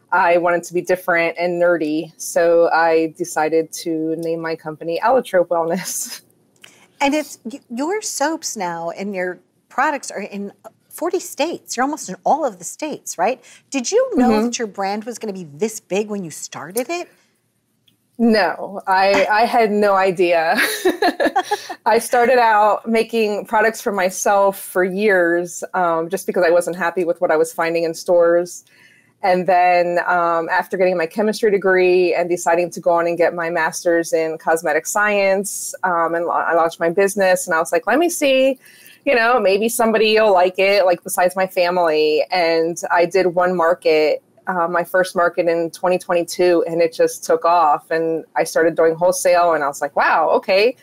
I wanted to be different and nerdy. So I decided to name my company Allotrope Wellness. And it's your soaps now and your products are in 40 states. You're almost in all of the states, right? Did you know that your brand was going to be this big when you started it? No, I had no idea. I started out making products for myself for years, just because I wasn't happy with what I was finding in stores. And then after getting my chemistry degree and deciding to go on and get my master's in Cosmetic Science, and I launched my business, and I was like, let me see, maybe somebody will like it, like besides my family. And I did one market, my first market in 2022, and it just took off. And I started doing wholesale, and I was like, wow, okay,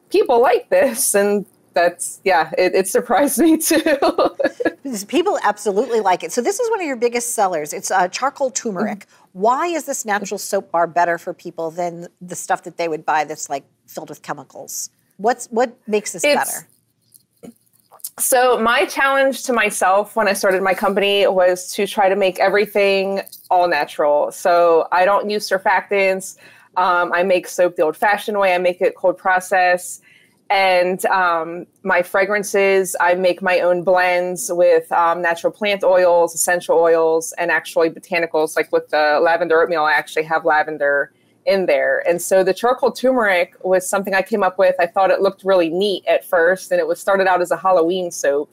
people like this. And that's, it surprised me too. People absolutely like it. So this is one of your biggest sellers. It's charcoal turmeric. Why is this natural soap bar better for people than the stuff that they would buy that's like filled with chemicals? What makes this better? So my challenge to myself when I started my company was to try to make everything all natural. So I don't use surfactants. I make soap the old-fashioned way. I make it cold process. And my fragrances, I make my own blends with natural plant oils, essential oils, and actually botanicals. Like with the lavender oatmeal, I actually have lavender in there. And so the charcoal turmeric was something I came up with. I thought it looked really neat at first, and it started out as a Halloween soap.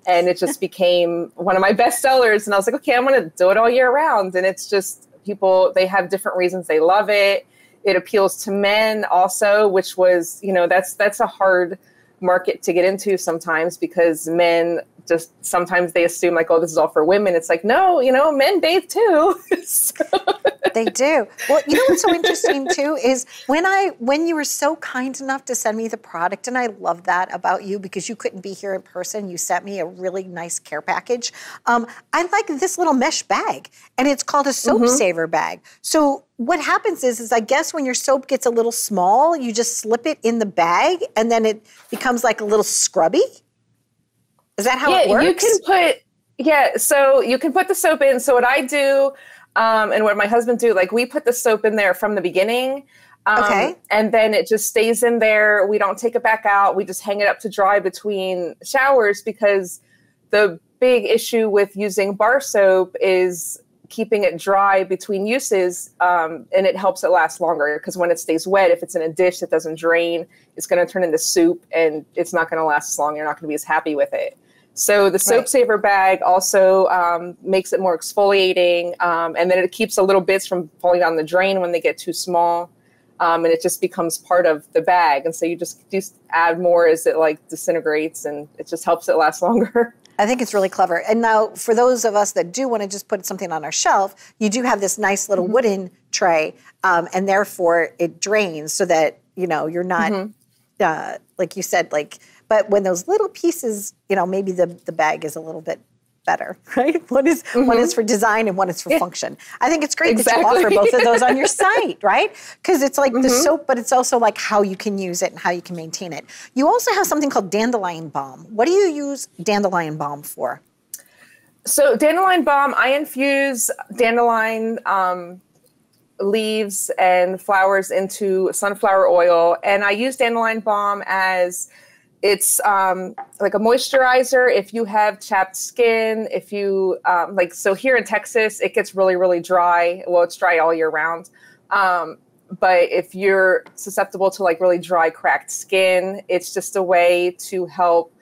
And it just became one of my best sellers. And I was like, okay, I'm going to do it all year round. And it's just people, they have different reasons they love it. It appeals to men also, which was, that's a hard market to get into sometimes, because men just sometimes they assume like, oh, this is all for women. It's like, no, men bathe too. So. They do. Well, what's so interesting too is when you were so kind enough to send me the product, and I love that about you because you couldn't be here in person, you sent me a really nice care package. I like this little mesh bag, and it's called a soap saver bag. So what happens is I guess when your soap gets a little small, you just slip it in the bag, and then it becomes like a little scrubby. Is that how it works? So you can put the soap in. So what I do, and what my husband do, like we put the soap in there from the beginning. And then it just stays in there. We don't take it back out. We just hang it up to dry between showers, because the big issue with using bar soap is keeping it dry between uses, and it helps it last longer, because when it stays wet, if it's in a dish that doesn't drain, it's going to turn into soup, and it's not going to last as long. You're not going to be as happy with it. So the soap saver bag also makes it more exfoliating, and then it keeps the little bits from falling down the drain when they get too small, and it just becomes part of the bag. And so you just add more as it like disintegrates, and it just helps it last longer. I think it's really clever. And now for those of us that do want to just put something on our shelf, you do have this nice little wooden tray, and therefore it drains so that, you're not, like you said, but when those little pieces, maybe the bag is a little bit better, right? One is for design and one is for function. I think it's great that you offer both of those on your site, right? Because it's like the soap, but it's also like how you can use it and how you can maintain it. You also have something called dandelion balm. What do you use dandelion balm for? So dandelion balm, I infuse dandelion leaves and flowers into sunflower oil, and I use dandelion balm as it's like a moisturizer if you have chapped skin, if you so here in Texas, it gets really, really dry. Well, it's dry all year round. But if you're susceptible to like really dry, cracked skin, it's just a way to help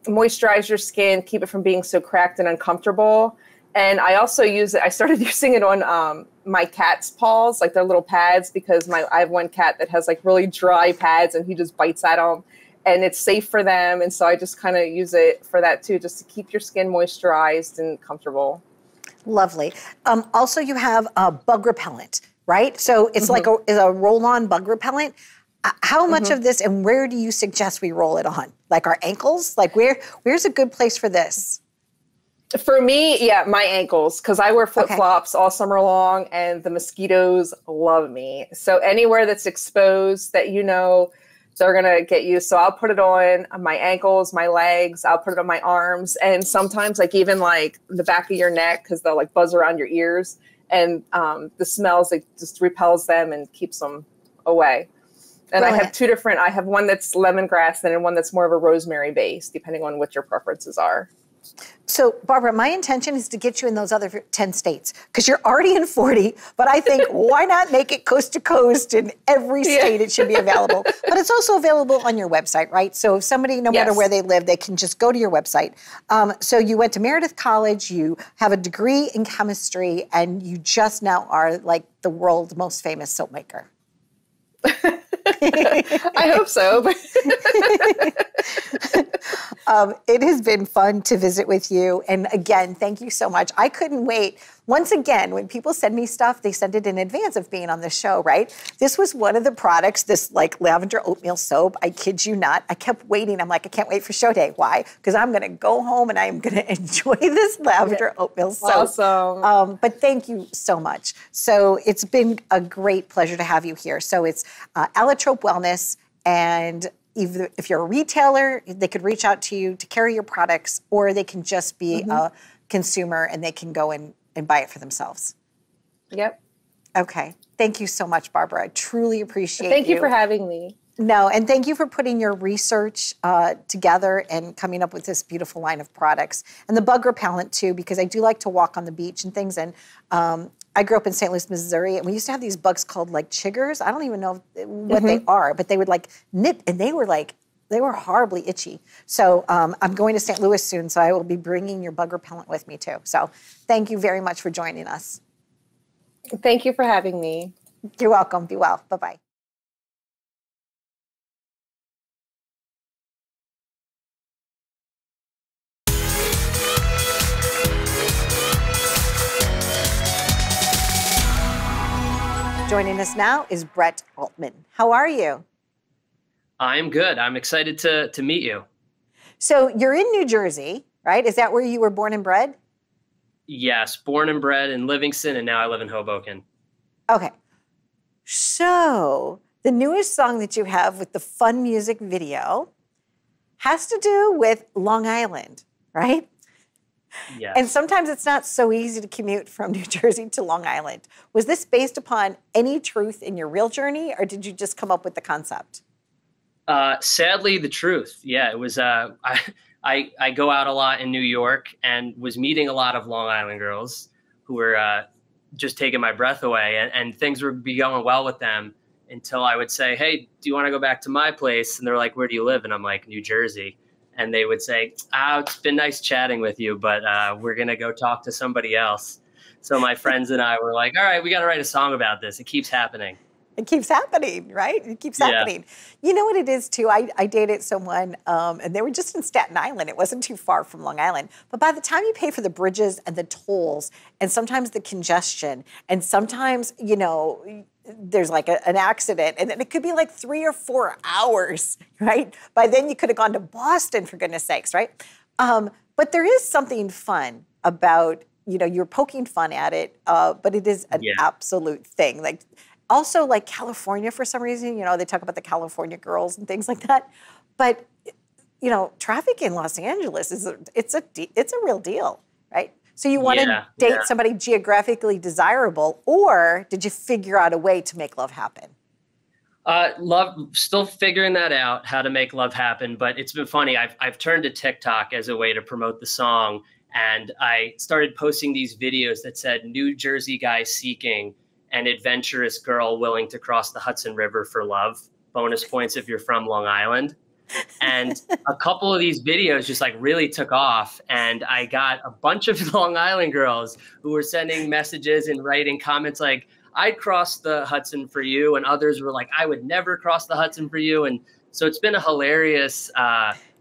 moisturize your skin, keep it from being so cracked and uncomfortable. And I also use it, I started using it on my cat's paws, like their little pads, because I have one cat that has like really dry pads and he just bites at them, and it's safe for them. And so I just kind of use it for that too, just to keep your skin moisturized and comfortable. Lovely. Also, you have a bug repellent, right? So it's like a roll-on bug repellent. How much of this, and where do you suggest we roll it on? Like our ankles? Like where's a good place for this? For me, yeah, my ankles, because I wear flip-flops all summer long and the mosquitoes love me. So anywhere that's exposed that they're going to get you. So I'll put it on my ankles, my legs, I'll put it on my arms, and sometimes like even like the back of your neck, because they'll like buzz around your ears, and the smells, it just repels them and keeps them away. And I have two different, I have one that's lemongrass and one that's more of a rosemary base, depending on what your preferences are. So, Barbara, my intention is to get you in those other 10 states, because you're already in 40, but I think why not make it coast to coast in every state it should be available. But it's also available on your website, right? So if somebody, no matter where they live, they can just go to your website. So you went to Meredith College, you have a degree in chemistry, and you just now are like the world's most famous soap maker. I hope so. It has been fun to visit with you. And again, thank you so much. I couldn't wait. Once again, when people send me stuff, they send it in advance of being on the show, right? This was one of the products, this like lavender oatmeal soap. I kid you not. I kept waiting. I'm like, I can't wait for show day. Why? Because I'm going to go home and I'm going to enjoy this lavender oatmeal soap. Awesome. But thank you so much. So it's been a great pleasure to have you here. So it's Allotrope Wellness, and either if you're a retailer, they could reach out to you to carry your products, or they can just be a consumer and they can go and buy it for themselves. Yep. Okay. Thank you so much, Barbara. I truly appreciate Thank you for having me. No, and thank you for putting your research together and coming up with this beautiful line of products. And the bug repellent, too, because I do like to walk on the beach and things. And I grew up in St. Louis, Missouri, and we used to have these bugs called like chiggers. I don't even know what they are, but they would like nip, and they were horribly itchy. So I'm going to St. Louis soon, so I will be bringing your bug repellent with me too. So thank you very much for joining us. Thank you for having me. You're welcome. Be well. Bye-bye. Joining us now is Brett Altman. How are you? I'm good. I'm excited to meet you. So you're in New Jersey, right? Is that where you were born and bred? Yes, born and bred in Livingston, and now I live in Hoboken. Okay. So the newest song that you have with the fun music video has to do with Long Island, right? Yes. And sometimes it's not so easy to commute from New Jersey to Long Island. Was this based upon any truth in your real journey, or did you just come up with the concept? Sadly, the truth. Yeah, it was. I go out a lot in New York and was meeting a lot of Long Island girls who were just taking my breath away, and things would be going well with them until I would say, "Hey, do you want to go back to my place?" And they're like, "Where do you live?" And I'm like, "New Jersey." And they would say, "It's been nice chatting with you, but we're going to go talk to somebody else." So my friends and I were like, "All right, we got to write a song about this. It keeps happening." It keeps happening, right? It keeps happening. You know what it is, too? I dated someone, and they were just in Staten Island. It wasn't too far from Long Island. But by the time you pay for the bridges and the tolls, and sometimes the congestion, and sometimes, there's like an accident, and then it could be like 3 or 4 hours, right? By then you could have gone to Boston, for goodness sakes, right? But there is something fun about, you're poking fun at it, but it is an absolute thing. Also, like California, for some reason, they talk about the California girls and things like that. But, traffic in Los Angeles it's a real deal, right? So you want to date somebody geographically desirable, or did you figure out a way to make love happen? Still figuring that out, how to make love happen. But it's been funny. I've turned to TikTok as a way to promote the song. And I started posting these videos that said, "New Jersey guy seeking an adventurous girl willing to cross the Hudson River for love. Bonus points if you're from Long Island." And a couple of these videos just like really took off. And I got a bunch of Long Island girls who were sending messages and writing comments like, I'd cross the Hudson for you. And others were like, I would never cross the Hudson for you. And so it's been a hilarious,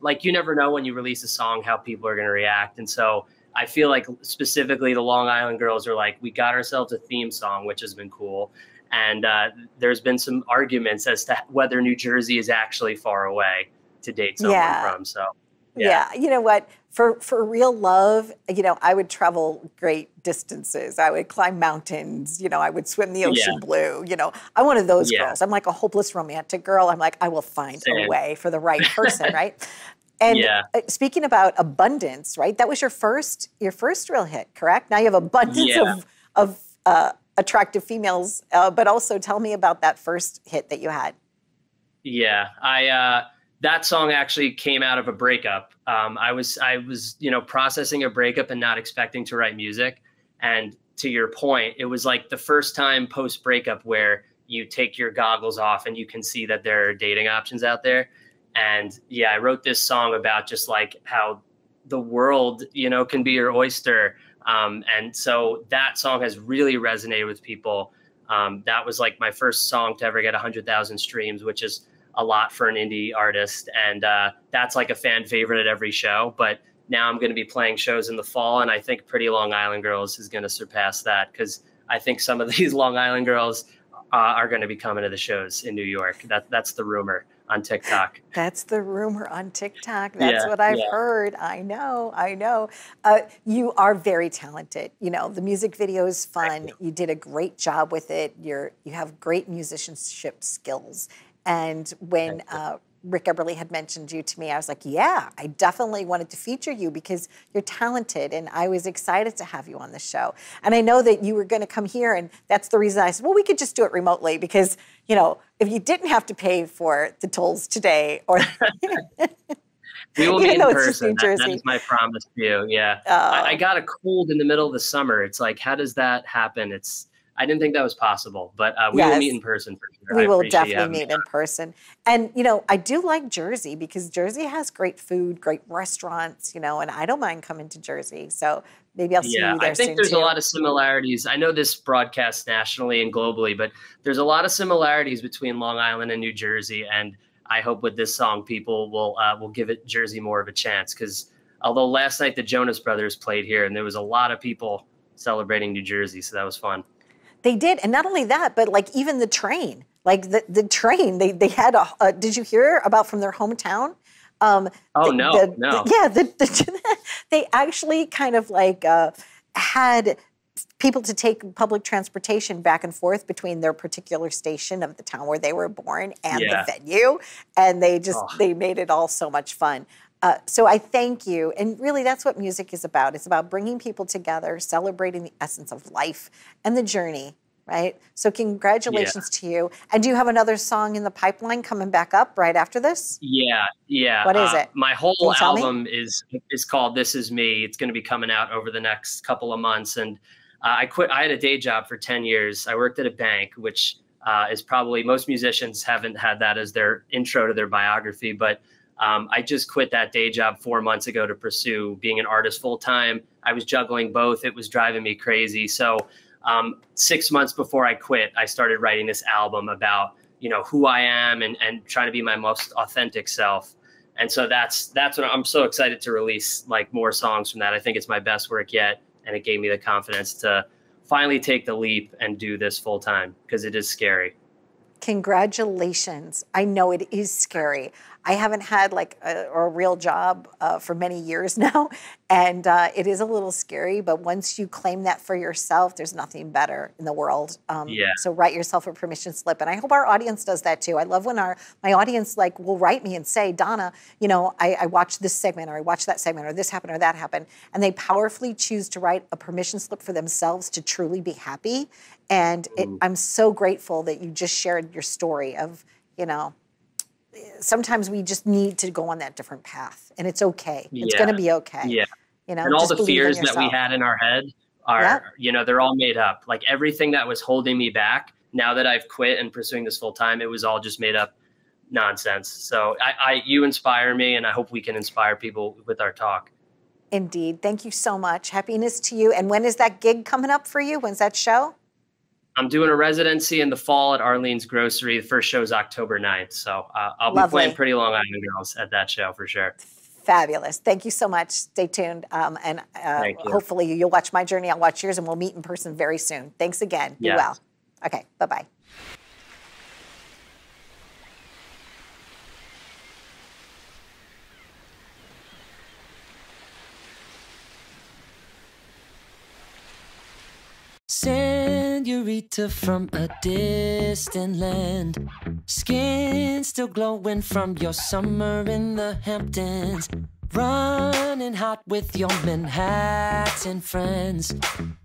like you never know when you release a song, how people are going to react. And so I feel like specifically the Long Island girls are like, we got ourselves a theme song, which has been cool. And there's been some arguments as to whether New Jersey is actually far away to date someone from. So, yeah. You know what? For real love, you know, I would travel great distances. I would climb mountains. You know, I would swim the ocean blue. You know, I'm one of those girls. I'm like a hopeless romantic girl. I'm like, I will find a way for the right person, right? And speaking about abundance, right? That was your first real hit, correct? Now you have abundance of attractive females, but also tell me about that first hit that you had. Yeah, that song actually came out of a breakup. I was, you know, processing a breakup and not expecting to write music. And to your point, it was like the first time post breakup where you take your goggles off and you can see that there are dating options out there. And yeah, I wrote this song about just like how the world, you know, can be your oyster. And so that song has really resonated with people. That was like my first song to ever get 100,000 streams, which is a lot for an indie artist. And that's like a fan favorite at every show. But now I'm going to be playing shows in the fall. And I think Pretty Long Island Girls is going to surpass that, because I think some of these Long Island girls are going to be coming to the shows in New York. That's the rumor on TikTok. That's the rumor on TikTok. That's what I've heard. I know. You are very talented. You know, the music video is fun. You did a great job with it. You have great musicianship skills. And when Rick Eberly had mentioned you to me, I was like, yeah, I definitely wanted to feature you because you're talented, and I was excited to have you on the show. And I know that you were going to come here, and that's the reason I said, well, we could just do it remotely because, you know, if you didn't have to pay for the tolls today, or we will meet in person. That is my promise to you. Yeah, I got a cold in the middle of the summer. It's like, how does that happen? I didn't think that was possible, but we will meet in person for sure. We will definitely meet in person. And, you know, I do like Jersey because Jersey has great food, great restaurants, you know, and I don't mind coming to Jersey. So maybe I'll see you there soon too. I think there's a lot of similarities. I know this broadcasts nationally and globally, but there's a lot of similarities between Long Island and New Jersey. And I hope with this song, people will give it Jersey more of a chance. Because although last night the Jonas Brothers played here and there was a lot of people celebrating New Jersey, so that was fun. They did. And not only that, but like even the train, like the train, they had did you hear about from their hometown? They actually kind of like had people to take public transportation back and forth between their particular station of the town where they were born and the venue. And they made it all so much fun. So I thank you. And really, that's what music is about. It's about bringing people together, celebrating the essence of life and the journey, right? So congratulations to you. And do you have another song in the pipeline coming back up right after this? Yeah. What is it? My whole album is called This Is Me. It's going to be coming out over the next couple of months. And I quit. I had a day job for 10 years. I worked at a bank, which is probably most musicians haven't had that as their intro to their biography. But I just quit that day job 4 months ago to pursue being an artist full time. I was juggling both. It was driving me crazy. So 6 months before I quit, I started writing this album about, you know, who I am and trying to be my most authentic self. And so that's what I'm so excited to release, like more songs from that. I think it's my best work yet. And it gave me the confidence to finally take the leap and do this full time because it is scary. Congratulations. I know it is scary. I haven't had like a real job for many years now, and it is a little scary, but once you claim that for yourself, there's nothing better in the world. So write yourself a permission slip, and I hope our audience does that too. I love when my audience like will write me and say, Donna, you know, I watched this segment, or I watched that segment, or this happened, or that happened, and they powerfully choose to write a permission slip for themselves to truly be happy. And I'm so grateful that you just shared your story of, you know, sometimes we just need to go on that different path, and it's okay. It's going to be okay. Yeah. You know, and all the fears that we had in our head are, you know, they're all made up. Like everything that was holding me back, now that I've quit and pursuing this full time, it was all just made up nonsense. So you inspire me, and I hope we can inspire people with our talk. Indeed. Thank you so much. Happiness to you. And when is that gig coming up for you? When's that show? I'm doing a residency in the fall at Arlene's Grocery. The first show is October 9th. So I'll be playing Pretty Long Island Girls at that show for sure. Fabulous. Thank you so much. Stay tuned. And hopefully you'll watch my journey. I'll watch yours, and we'll meet in person very soon. Thanks again. Be well. Okay. Bye-bye. Senorita from a distant land, skin still glowing from your summer in the Hamptons, running hot with your Manhattan friends.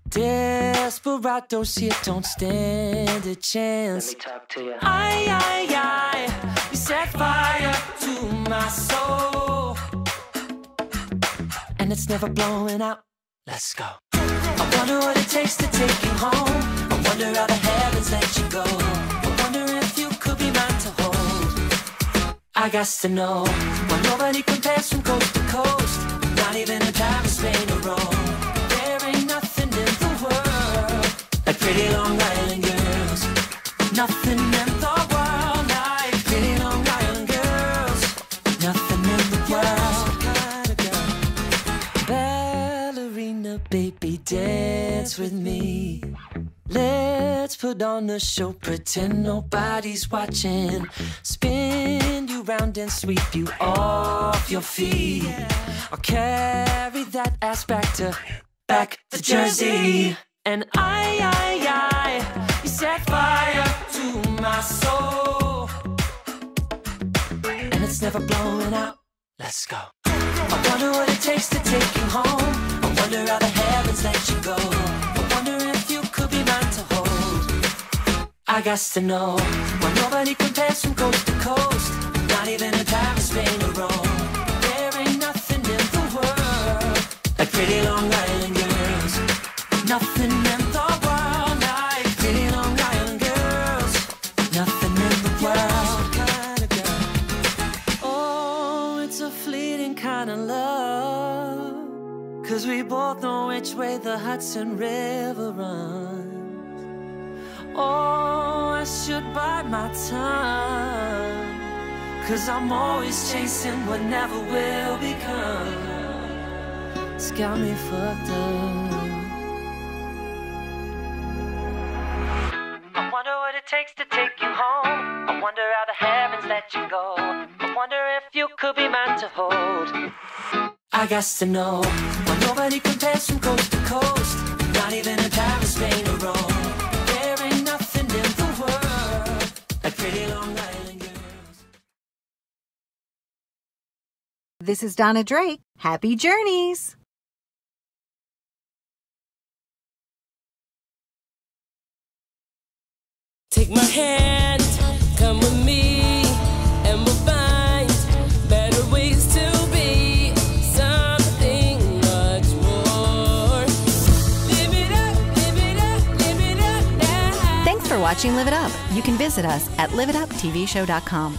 Desperados here don't stand a chance. Let me talk to you. You set fire to my soul, and it's never blowing out. Let's go. I wonder what it takes to take you home. I wonder how the heavens let you go. I wonder if you could be mine to hold. I got to know why nobody compares from coast to coast. Not even in Paris, Spain, or Rome. There ain't nothing in the world like pretty Long Island girls. Nothing in the world like pretty Long Island girls. Nothing in the world. Ballerina, baby, dance with me. Let's put on the show, pretend nobody's watching. Spin you round and sweep you off your feet. I'll carry that ass back to Jersey. And you set fire to my soul, and it's never blowing out. Let's go. I wonder what it takes to take you home. I wonder how the heavens let you go. I wonder if you could be mine to hold. I got to know why nobody compares from coast to coast. Not even in Paris, Spain, or Rome. There ain't nothing in the world like pretty Long Island girls. Nothing in the world like pretty Long Island girls. Nothing in the world. Oh, it's a fleeting kind of love, 'cause we both know which way the Hudson River runs. Oh, I should bide my time, 'cause I'm always chasing what never will become. It's got me fucked up. I wonder what it takes to take you home. I wonder how the heavens let you go. I wonder if you could be mine to hold. I got to know why nobody compares from coast to coast. Not even in Paris, Spain, or Rome. There ain't nothing in the world like pretty Long Island girls. This is Donna Drake. Happy journeys. Take my hand, come with me, and we'll find better ways to be something much more. Live it up, live it up, live it up now. Thanks for watching Live It Up. You can visit us at liveituptvshow.com.